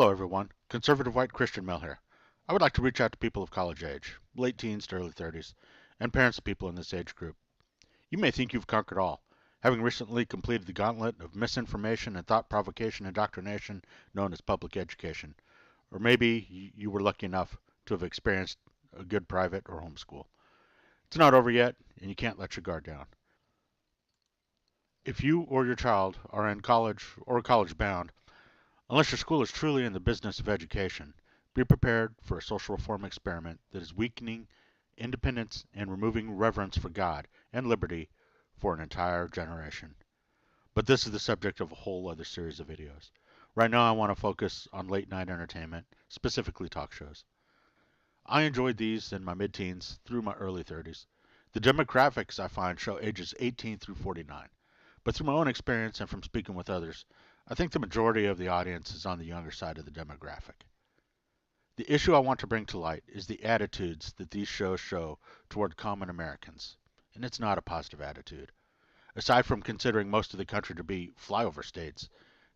Hello everyone, conservative white Christian male here. I would like to reach out to people of college age, late teens to early 30s, and parents of people in this age group. You may think you've conquered all, having recently completed the gauntlet of misinformation and thought provocation indoctrination known as public education. Or maybe you were lucky enough to have experienced a good private or homeschool. It's not over yet, and you can't let your guard down. If you or your child are in college or college bound, unless your school is truly in the business of education, be prepared for a social reform experiment that is weakening independence and removing reverence for God and liberty for an entire generation. But this is the subject of a whole other series of videos. Right now I want to focus on late night entertainment, specifically talk shows. I enjoyed these in my mid-teens through my early 30s. The demographics I find show ages 18 through 49. But through my own experience and from speaking with others, I think the majority of the audience is on the younger side of the demographic. The issue I want to bring to light is the attitudes that these shows show toward common Americans, and it's not a positive attitude. Aside from considering most of the country to be flyover states,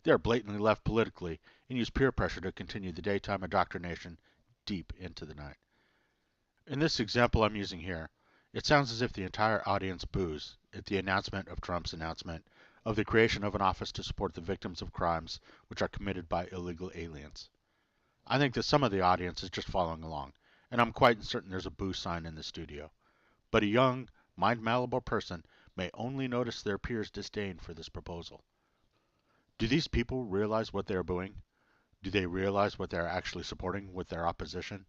they are blatantly left politically and use peer pressure to continue the daytime indoctrination deep into the night. In this example I'm using here, it sounds as if the entire audience boos at the announcement of Trump's announcement of the creation of an office to support the victims of crimes which are committed by illegal aliens. I think that some of the audience is just following along, and I'm quite certain there's a boo sign in the studio. But a young, mind-malleable person may only notice their peers' disdain for this proposal. Do these people realize what they are booing? Do they realize what they are actually supporting with their opposition?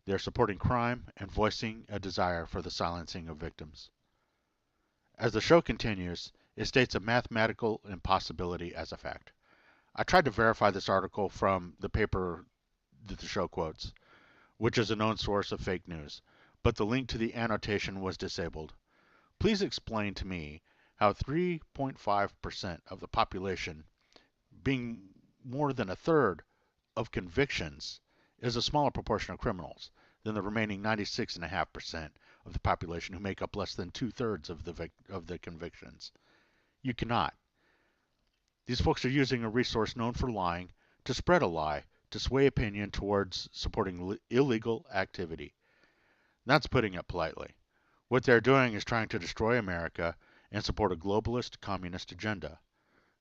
They are supporting crime and voicing a desire for the silencing of victims. As the show continues, it states a mathematical impossibility as a fact. I tried to verify this article from the paper that the show quotes, which is a known source of fake news, but the link to the annotation was disabled. Please explain to me how 3.5% of the population, being more than a third of convictions, is a smaller proportion of criminals than the remaining 96.5% of the population who make up less than two-thirds of the convictions. You cannot. These folks are using a resource known for lying to spread a lie to sway opinion towards supporting illegal activity. That's putting it politely. What they're doing is trying to destroy America and support a globalist communist agenda.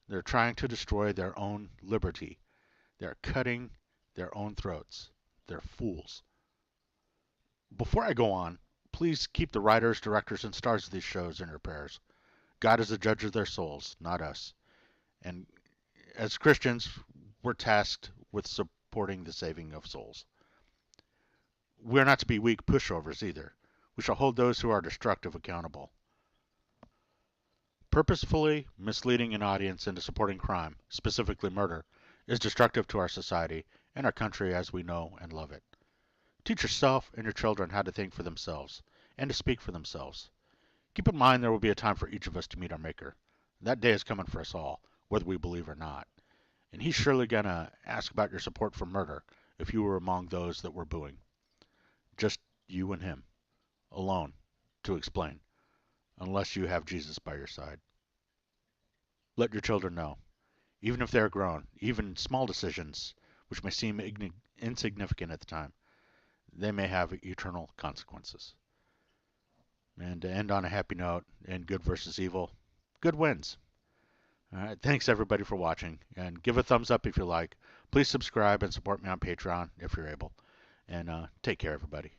They're trying to destroy their own liberty. They're cutting their own throats. They're fools. Before I go on, please keep the writers, directors, and stars of these shows in your prayers. God is the judge of their souls, not us. And as Christians, we're tasked with supporting the saving of souls. We're not to be weak pushovers either. We shall hold those who are destructive accountable. Purposefully misleading an audience into supporting crime, specifically murder, is destructive to our society and our country as we know and love it. Teach yourself and your children how to think for themselves and to speak for themselves. Keep in mind there will be a time for each of us to meet our Maker. That day is coming for us all, whether we believe or not. And he's surely going to ask about your support for murder if you were among those that were booing. Just you and him, alone, to explain, unless you have Jesus by your side. Let your children know, even if they are grown, even small decisions, which may seem insignificant at the time, they may have eternal consequences. And to end on a happy note, in good versus evil, good wins. All right, thanks everybody for watching, and give a thumbs up if you like. Please subscribe and support me on Patreon if you're able. And take care, everybody.